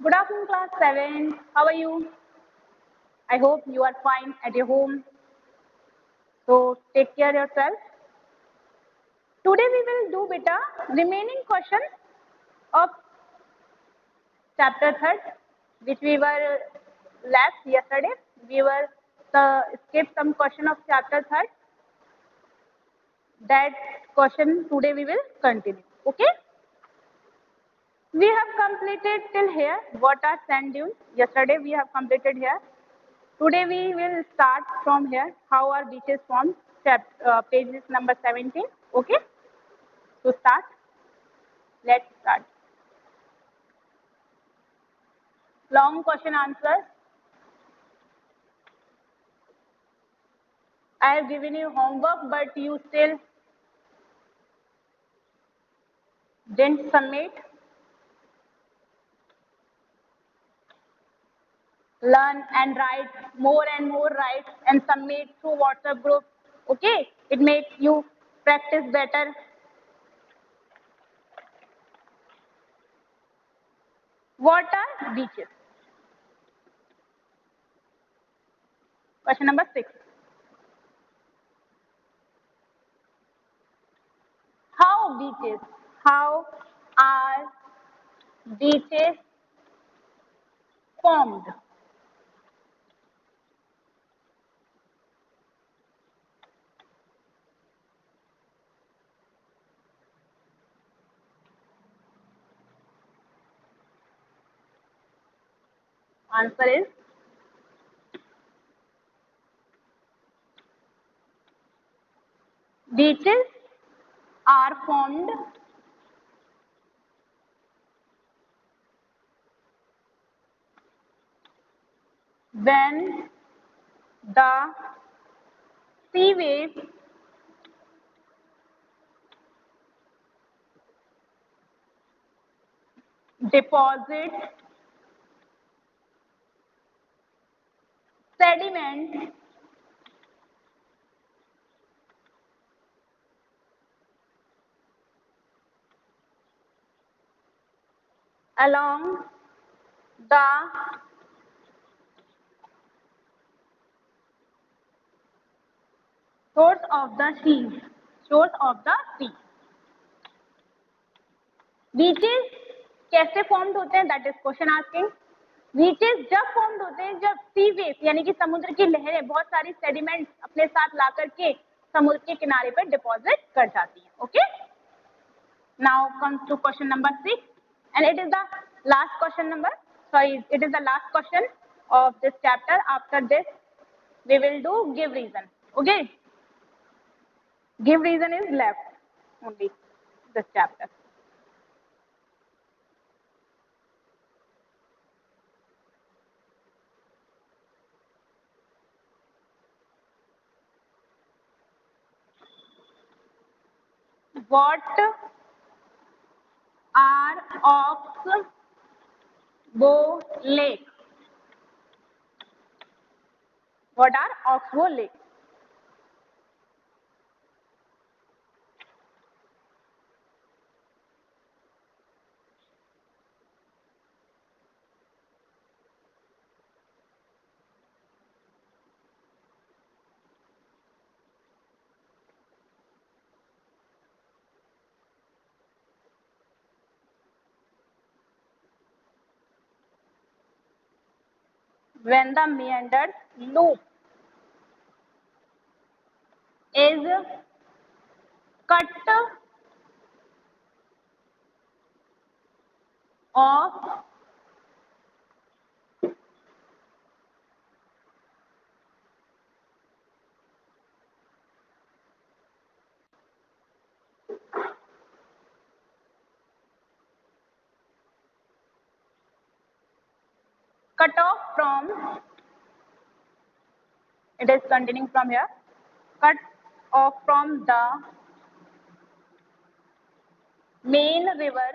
Good afternoon, class 7. How are you? I hope you are fine at your home. So take care yourself. Today we will do beta remaining questions of chapter 3rd, which we were left yesterday. We were skipped some question of chapter 3rd. That question today we will continue. Okay? We have completed till here. What are sand dunes? Yesterday we have completed here. Today we will start from here. How are beaches formed? Pages number 17. Okay. To start, let's start. Long question answers. I have given you homework, but you still didn't submit. Learn and write more and more, write and submit through WhatsApp group. Okay. It makes you practice better. What are beaches? Question number 6. How beaches? How are beaches formed? Answer is beaches are formed when the sea waves deposit sediment along the shores of the sea. Shores of the sea. Beaches कैसे formed होते हैं? That is question asking. Beaches जब formed होते हैं जब सी waves यानी कि समुद्र की लहरें बहुत सारी सेडिमेंट्स अपने साथ ला करके समुद्र के किनारे पर डिपॉजिट कर जाती हैं. Okay. Now comes to question number 6, and it is the last question number. Sorry, it is the last question of this chapter. After this, we will do give reason. Okay. Give reason is left only this chapter. What are Oxbow Lake? What are Oxbow Lake? When the meanders loop is cut off from, it is continuing from here, cut off from the main river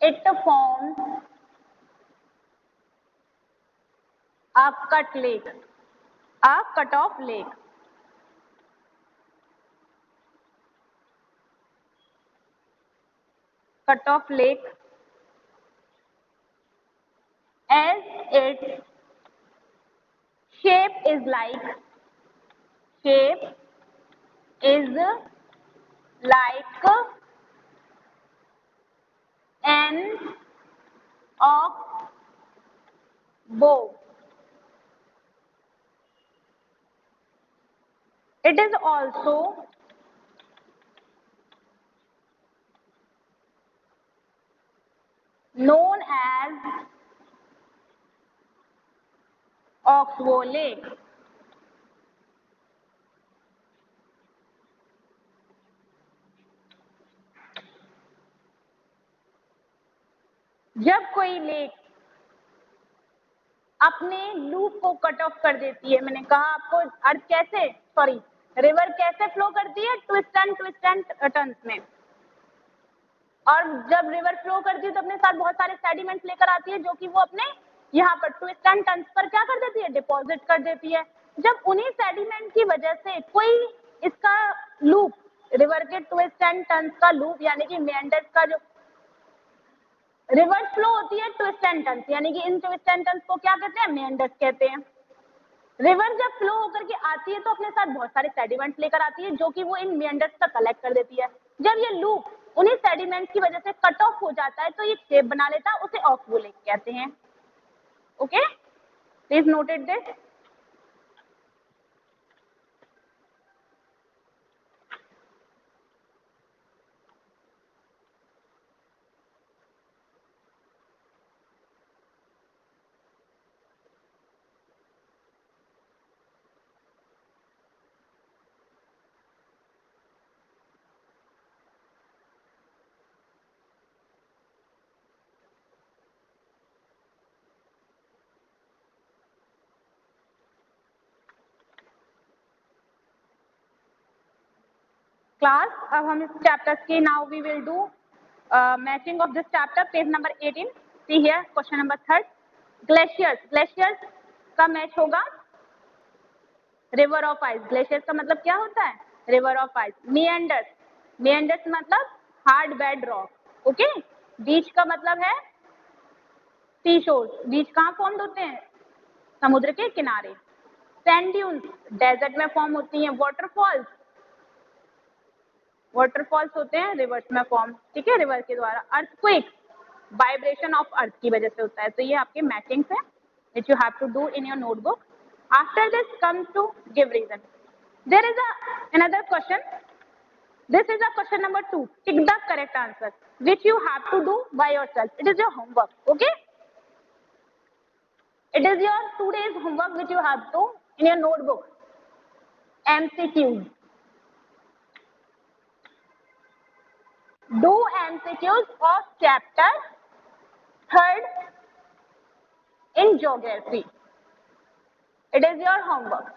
it forms a cut lake, a cut off lake. cut off lake as its shape is like an ox bow. It is also known as Oxbow Lake. जब कोई lake अपने loop को cut off कर देती है, मैंने कहा आपको अर्थ कैसे, सॉरी रिवर कैसे फ्लो करती है, ट्विस्ट एंड टर्न्स में, और जब रिवर फ्लो करती है तो अपने साथ बहुत सारे सेडिमेंट्स लेकर आती है जो कि वो अपने यहाँ पर ट्विस्ट एंड टर्न्स पर क्या कर देती है, डिपॉजिट कर देती है। जब उन्हीं सेडिमेंट की वजह से कोई इसका लूप, रिवर के ट्विस्ट एंड टर्न्स का लूप यानी कि मेंडर्स का जो रिवर्स फ्लो होती है ट्विस्ट एंड टर्न्स, यानी कि इन ट्विस्ट एंड टर्न्स को क्या कहते हैं, मेंडर्स कहते हैं। रिवर जब फ्लो होकर के आती है तो अपने साथ बहुत सारे सेडिमेंट्स लेकर आती है जो कि वो इन मेंडर्स का कलेक्ट कर देती है। जब ये लूप उन्हीं सेडिमेंट्स की वजह से कट ऑफ हो जाता है तो ये शेप बना लेता है, उसे ऑक्सबो लेक कहते हैं। Okay, please noted this. Class, अब हम इस चैप्टर की now we will do matching of this chapter, page number 18। See here question number 3, glaciers. Glaciers का मैच होगा रिवर ऑफ आइस। ग्लेशियर्स का मतलब क्या होता है, river of ice. Meanders, meanders मतलब hard bed rock. Okay, beach का मतलब है सी शोर्स। बीच कहाँ फॉर्म होते हैं, समुद्र के किनारे। सैंड ड्यून्स डेजर्ट में फॉर्म होती हैं। वाटरफॉल्स, वाटरफॉल्स होते हैं रिवर्स में फॉर्म, ठीक है, रिवर के द्वारा। अर्थक्वेक वाइब्रेशन ऑफ अर्थ की वजह से होता है। तो ये आपके मैचिंग्स हैं which you have to do in your notebook. After this comes to give reason. There is another question. This is a question number 2. Pick the correct answer which you have to do by yourself. It is your homework. Okay, it is your 2 days homework which you have to in your notebook. MCQs. Do MCQs of chapter 3rd in geography. It is your homework.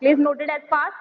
Please note it as fast.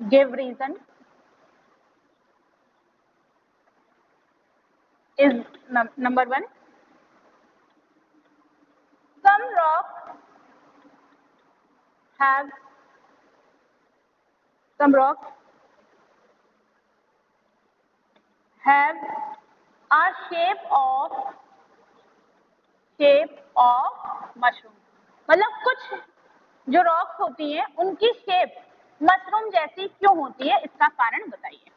Give reason is number 1. Some rocks have a shape of mushroom. मतलब कुछ जो rocks होती हैं उनकी shape mushroom जैसी क्यों होती है, इसका कारण बताइए।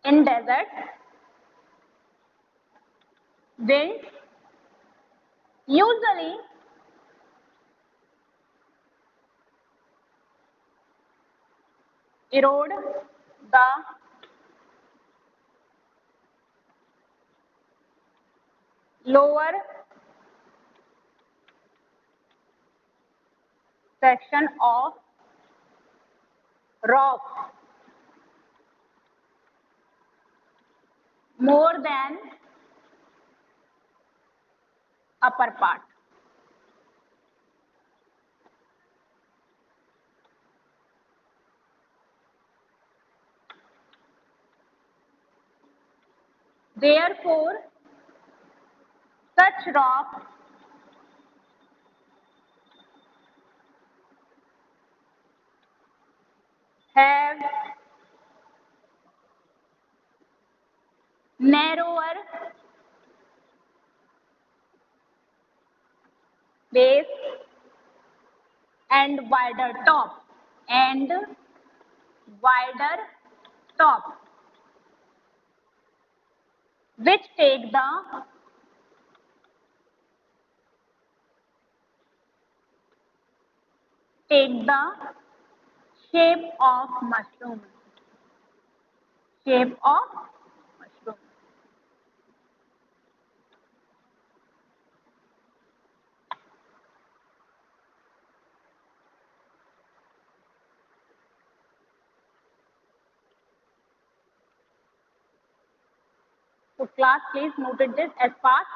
In desert, wind usually erode the lower section of rock more than upper part. Therefore, such rocks have narrower base and wider top and wider top, which take the shape of mushroom. Shape of mushroom. So class, please noted this as fast.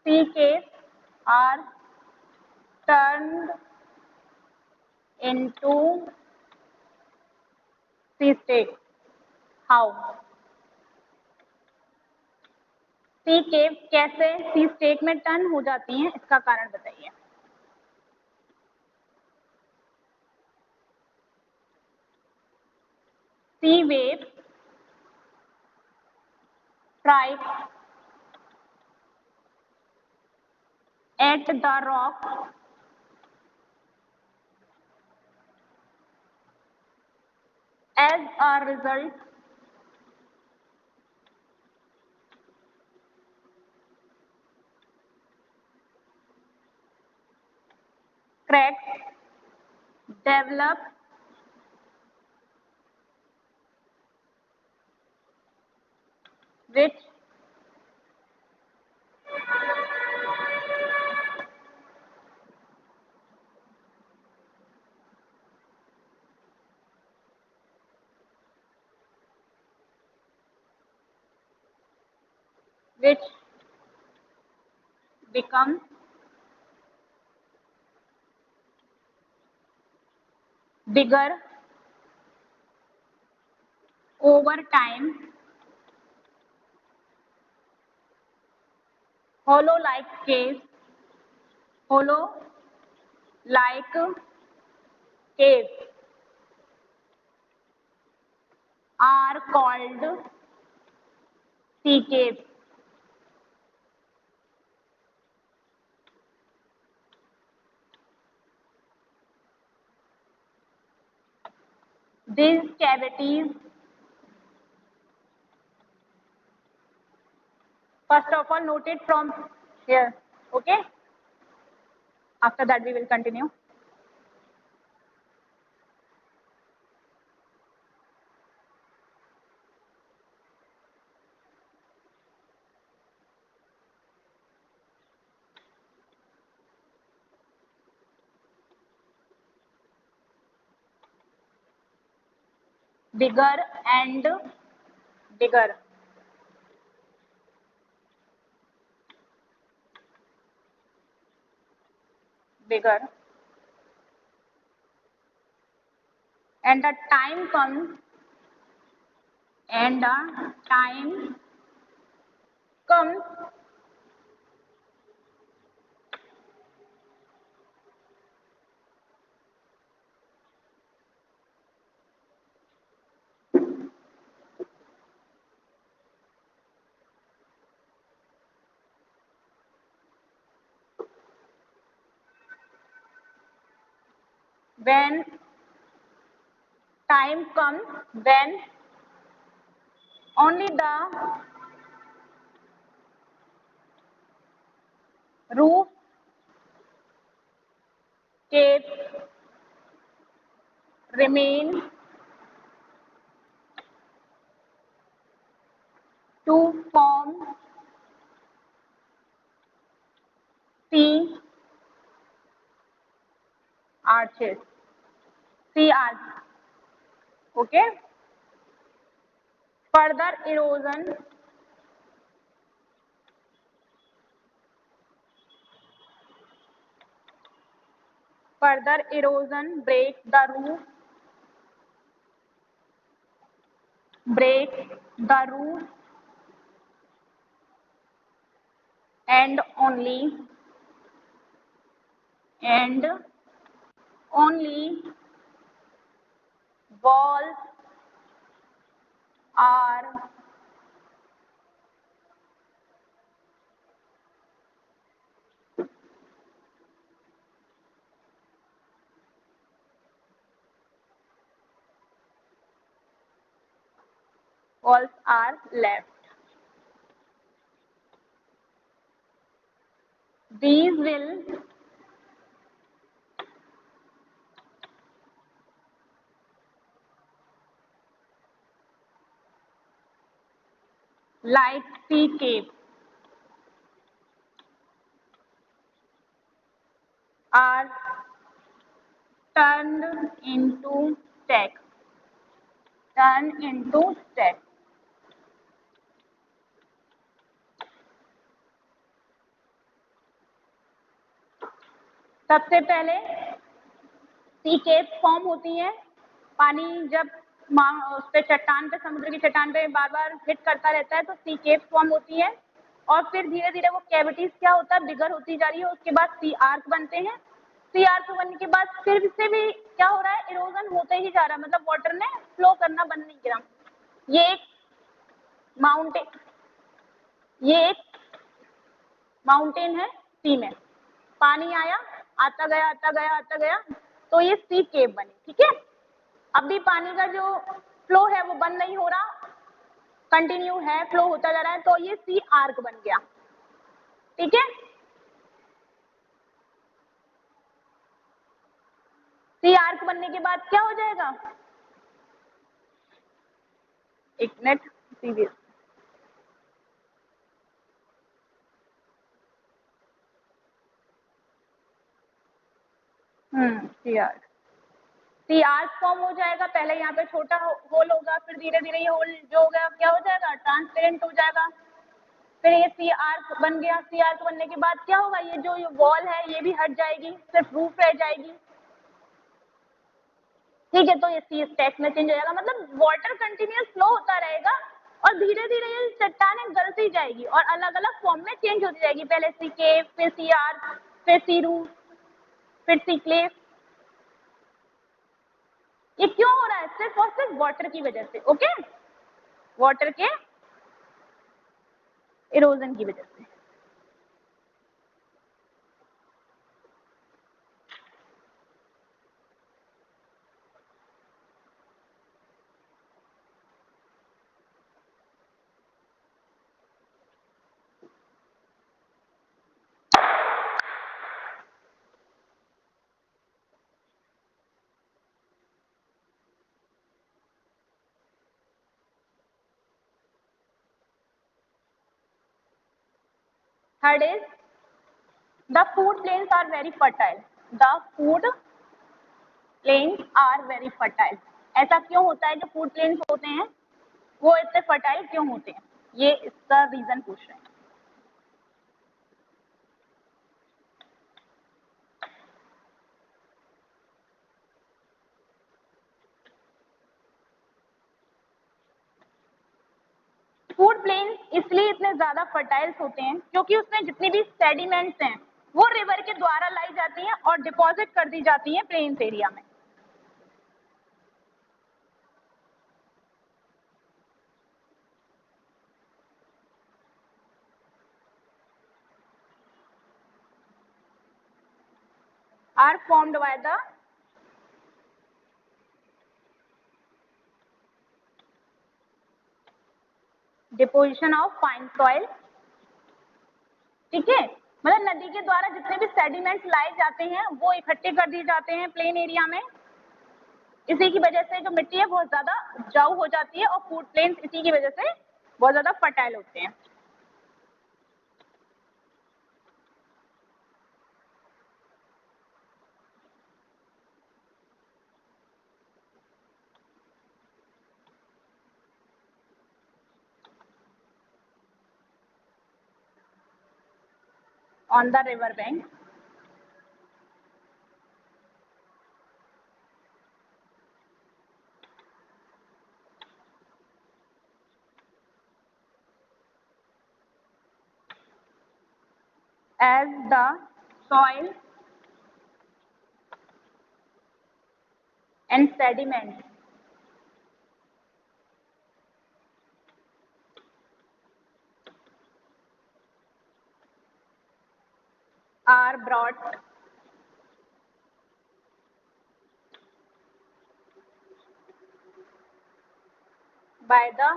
Sea caves are turned into sea state. How? सी केव कैसे सी state में turn हो जाती हैं, इसका कारण बताइए. सी wave strike at the rock as a result cracks develop which become bigger over time. Hollow like caves are called sea caves. These cavities, first of all, noted from here. Okay. After that, we will continue. bigger and bigger. Bigger. And the time comes, and the time comes when time comes when only the roof capes remain to form sea arches. Sea arches. Okay. Further erosion breaks the roof, breaks the roof, and only walls are left. These will like sea caves are turned into stacks. Turn into stacks. सबसे पहले सी caves form होती हैं, पानी जब उस पे चट्टान पे, समुद्र की चट्टान पे बार बार हिट करता रहता है तो सी केव्स फॉर्म होती है, और फिर धीरे धीरे वो कैविटीज क्या होता है, बिगर होती जा रही है, उसके बाद सी आर्क बनते हैं। सी आर्क बनने के बाद फिर से भी क्या हो रहा है, इरोजन होते ही जा रहा है, मतलब वाटर ने फ्लो करना बंद नहीं किया। ये एक माउंटेन है सी में, पानी आया, आता गया आता गया आता गया, तो ये सी केव बनी। ठीक है, अब भी पानी का जो फ्लो है वो बंद नहीं हो रहा, कंटिन्यू है, फ्लो होता जा रहा है, तो ये सी आर्क बन गया। ठीक है, सी आर्क बनने के बाद क्या हो जाएगा, एक मिनट, सीरियस, सी आर्क फॉर्म हो जाएगा। पहले यहाँ पे छोटा होल होगा, फिर धीरे धीरे ये होल जो होगा क्या हो जाएगा, ट्रांसपेरेंट हो जाएगा, फिर ये सी आर्क बन गया। सी आर्क बनने के बाद क्या होगा, ये जो वॉल है ये भी हट जाएगी, सिर्फ रूफ रह जाएगी। ठीक है, तो ये सी स्टैक में चेंज हो जाएगा, मतलब वाटर कंटिन्यूअस फ्लो होता रहेगा और धीरे धीरे ये चट्टानें गलती जाएगी और अलग अलग फॉर्म में चेंज होती जाएगी, पहले सी केव, फिर सी आर्क, फिर सी रूफ, फिर सी क्लेफ। ये क्यों हो रहा है, सिर्फ और सिर्फ वाटर की वजह से। ओके, वाटर के इरोजन की वजह से। Third is the food plains are very fertile. The food plains are very fertile. ऐसा क्यों होता है जो फूड प्लेन्स होते हैं वो इतने फर्टाइल क्यों होते हैं, ये इसका रीजन पूछ रहे हैं। फूड प्लेन्स इसलिए इतने ज्यादा फर्टाइल्स होते हैं क्योंकि उसमें जितनी भी सेडिमेंट्स हैं वो रिवर के द्वारा लाई जाती हैं और डिपॉजिट कर दी जाती हैं प्लेन्स एरिया में। Are formed by the deposition of fine soil. ठीक है, मतलब नदी के द्वारा जितने भी सेडिमेंट्स लाए जाते हैं वो इकट्ठे कर दिए जाते हैं प्लेन एरिया में। इसी की वजह से जो मिट्टी है बहुत ज्यादा उपजाऊ हो जाती है और फूड प्लेन्स इसी की वजह से बहुत ज्यादा फर्टाइल होते हैं। On the river bank as the soil and sediment are brought by the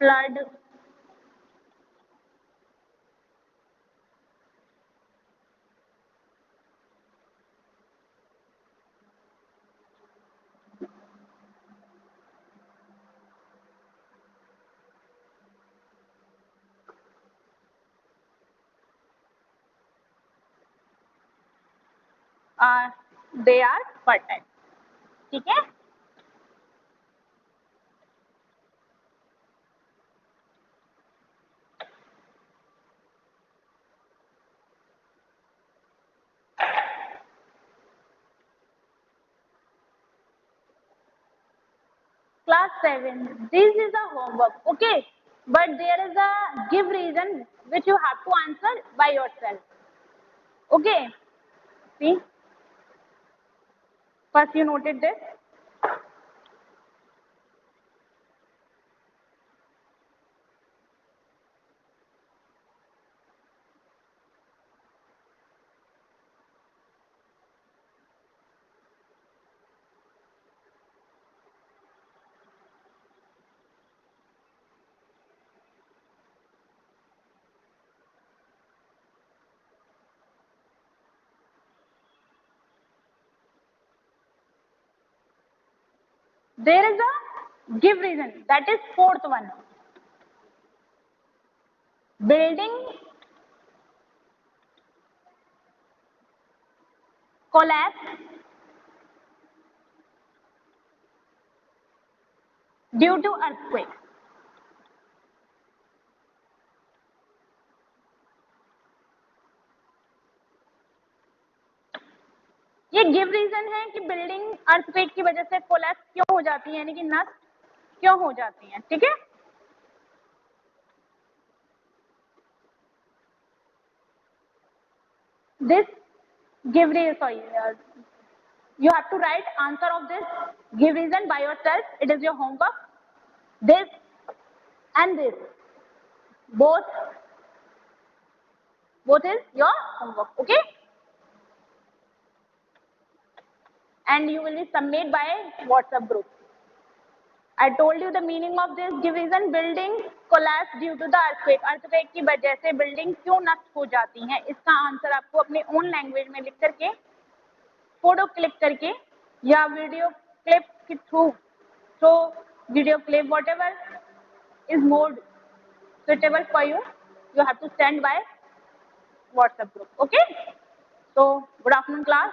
flood they are fertile। ठीक है, class 7 this is a homework, okay, but there is a give reason which you have to answer by yourself, okay। See, first you noted this, there is a give reason, that is fourth one, building collapse due to earthquake। ये give reason है कि building earthquake की वजह से collapse क्यों हो जाती है, यानी कि नष्ट क्यों हो जाती है। ठीक है, this give reason, you have to write answer of this give reason by yourself, it is your homework, this and this both is your homework, okay, and you will be submit by WhatsApp group। I told you the meaning of this give reason, building collapse due to the earthquake, earthquake की वजह से building क्यों नष्ट हो जाती है, इसका answer आपको अपने ओन लैंग्वेज में लिख करके फोटो क्लिक करके या वीडियो क्लिप के through video clip whatever is more suitable for you, you have to send by WhatsApp group, okay। So good afternoon class।